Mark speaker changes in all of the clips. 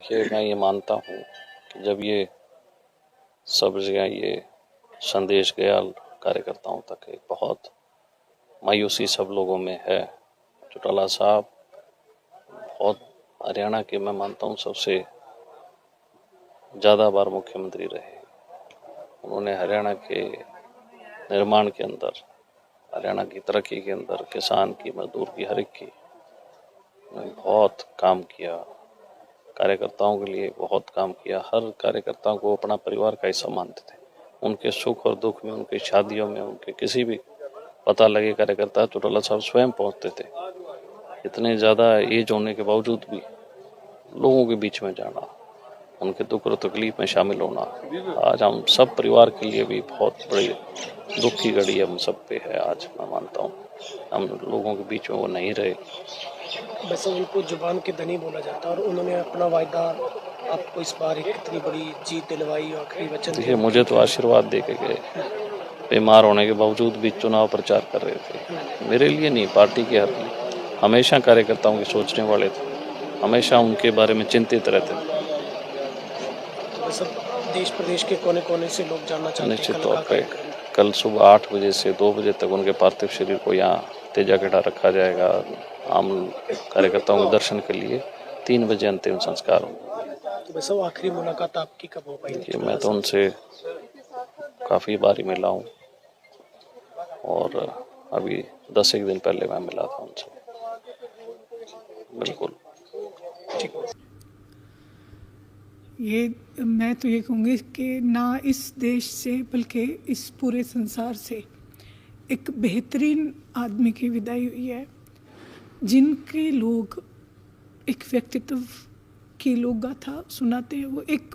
Speaker 1: देखिए, मैं ये मानता हूँ कि जब ये सब जगह ये संदेश गया कार्यकर्ताओं तक, एक बहुत मायूसी सब लोगों में है। चौटाला साहब बहुत हरियाणा के, मैं मानता हूँ, सबसे ज़्यादा बार मुख्यमंत्री रहे। उन्होंने हरियाणा के निर्माण के अंदर, हरियाणा की तरक्की के अंदर, किसान की, मजदूर की, हर एक की बहुत काम किया। कार्यकर्ताओं के लिए बहुत काम किया। हर कार्यकर्ताओं को अपना परिवार का हिस्सा मानते थे। उनके सुख और दुख में, उनकी शादियों में, उनके किसी भी पता लगे कार्यकर्ता, चौटाला साहब स्वयं पहुंचते थे। इतने ज़्यादा एज होने के बावजूद भी लोगों के बीच में जाना, उनके दुख और तकलीफ में शामिल होना, आज हम सब परिवार के लिए भी बहुत बड़ी दुख की घड़ी हम सब पे है। आज मैं मानता हूँ हम लोगों के बीच में वो नहीं रहे।
Speaker 2: वैसे उनको जुबान के धनी बोला जाता है और उन्होंने अपना वायदा आपको इस बार एक इतनी बड़ी जीत दिलवाई और आखिरी वचन
Speaker 1: देखिए, मुझे तो आशीर्वाद दे के गए। बीमार होने के बावजूद भी चुनाव प्रचार कर रहे थे। मेरे लिए नहीं, पार्टी के हर लिए। हमेशा कार्यकर्ताओं की सोचने वाले थे, हमेशा उनके बारे में चिंतित रहते थे।
Speaker 2: सब देश प्रदेश के कोने कोने से लोग जानना चाहते हैं
Speaker 1: निश्चित तौर पे कल सुबह 8 बजे से 2 बजे तक उनके पार्थिव शरीर को यहाँ तेजागढ़ रखा जाएगा। आम कार्यकर्ताओं के दर्शन के लिए 3 बजे अंतिम संस्कार होगा।
Speaker 2: तो वैसे आखिरी मुलाकात आपकी कब हो पाई?
Speaker 1: देखिए, मैं तो उनसे काफ़ी बार मिला हूँ और अभी 10 एक दिन पहले मैं मिला था उनसे। बिल्कुल।
Speaker 3: ये मैं तो ये कहूँगी कि ना इस देश से बल्कि इस पूरे संसार से एक बेहतरीन आदमी की विदाई हुई है, जिनके लोग एक व्यक्तित्व की लोग गाथा सुनाते हैं। वो एक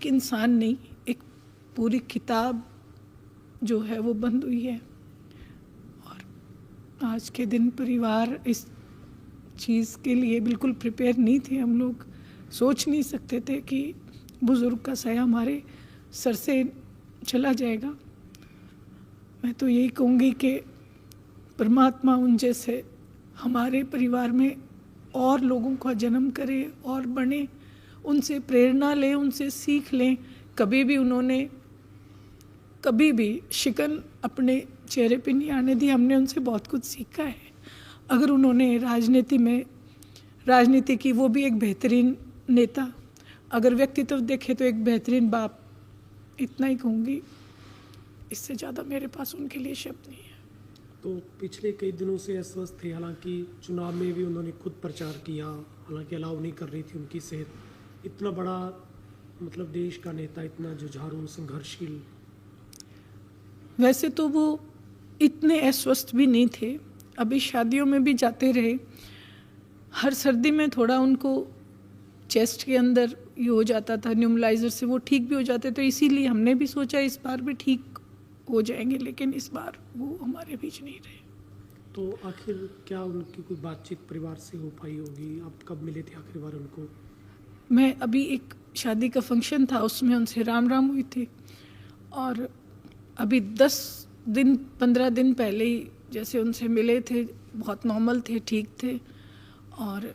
Speaker 3: इंसान नहीं, एक पूरी किताब जो है वो बंद हुई है। और आज के दिन परिवार इस चीज़ के लिए बिल्कुल प्रिपेयर नहीं थे। हम लोग सोच नहीं सकते थे कि बुज़ुर्ग का साया हमारे सर से चला जाएगा। मैं तो यही कहूँगी कि परमात्मा उन जैसे हमारे परिवार में और लोगों का जन्म करे और बने, उनसे प्रेरणा लें, उनसे सीख लें। कभी भी उन्होंने कभी भी शिकन अपने चेहरे पे नहीं आने दी। हमने उनसे बहुत कुछ सीखा है। अगर उन्होंने राजनीति की, वो भी एक बेहतरीन नेता। अगर व्यक्तित्व देखे तो एक बेहतरीन बाप। इतना ही कहूँगी, इससे ज़्यादा मेरे पास उनके लिए शब्द नहीं है।
Speaker 2: तो पिछले कई दिनों से अस्वस्थ थे, हालांकि चुनाव में भी उन्होंने खुद प्रचार किया, हालांकि अलाउ नहीं कर रही थी उनकी सेहत। इतना बड़ा मतलब देश का नेता, इतना जुझारू, संघर्षशील।
Speaker 3: वैसे तो वो इतने अस्वस्थ भी नहीं थे। अभी शादियों में भी जाते रहे। हर सर्दी में थोड़ा उनको चेस्ट के अंदर ये हो जाता था, न्यूमलाइजर से वो ठीक भी हो जाते। तो इसीलिए हमने भी सोचा इस बार भी ठीक हो जाएंगे, लेकिन इस बार वो हमारे बीच नहीं रहे।
Speaker 2: तो आखिर क्या उनकी कोई बातचीत परिवार से हो पाई होगी? आप कब मिले थे आखिरी बार उनको?
Speaker 3: मैं अभी एक शादी का फंक्शन था, उसमें उनसे राम राम हुई थी। और अभी 10-15 दिन पहले ही जैसे उनसे मिले थे, बहुत नॉर्मल थे, ठीक थे। और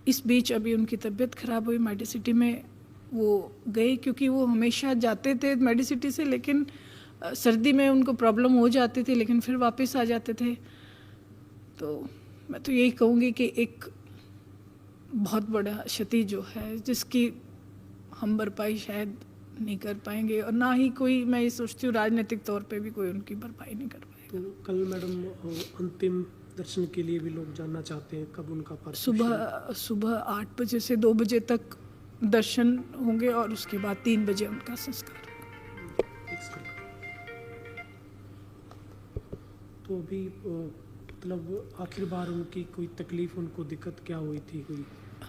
Speaker 3: इस बीच अभी उनकी तबीयत ख़राब हुई। मेडिसिटी में वो गए, क्योंकि वो हमेशा जाते थे मेडिसिटी से, लेकिन सर्दी में उनको प्रॉब्लम हो जाती थी, लेकिन फिर वापस आ जाते थे। तो मैं तो यही कहूँगी कि एक बहुत बड़ा क्षति जो है, जिसकी हम भरपाई शायद नहीं कर पाएंगे, और ना ही कोई, मैं ये सोचती हूँ राजनीतिक तौर पे भी कोई उनकी भरपाई नहीं कर पाएगा।
Speaker 2: तो कल मैडम अंतिम दर्शन के लिए भी लोग जानना चाहते हैं, कब उनका
Speaker 3: सुबह 8 बजे से 2 बजे तक दर्शन होंगे और उसके बाद 3 बजे उनका संस्कार।
Speaker 2: तो अभी मतलब आखिर बार उनकी कोई तकलीफ, उनको दिक्कत क्या हुई थी? कोई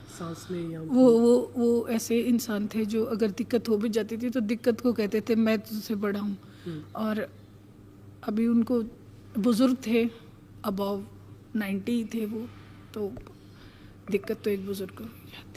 Speaker 2: सांस में या
Speaker 3: वो ऐसे इंसान थे जो अगर दिक्कत हो भी जाती थी तो दिक्कत को कहते थे मैं तुझसे बड़ा हूँ। और अभी उनको बुज़ुर्ग थे, अबव 90 थे वो, तो दिक्कत तो एक बुज़ुर्ग को हो जाती।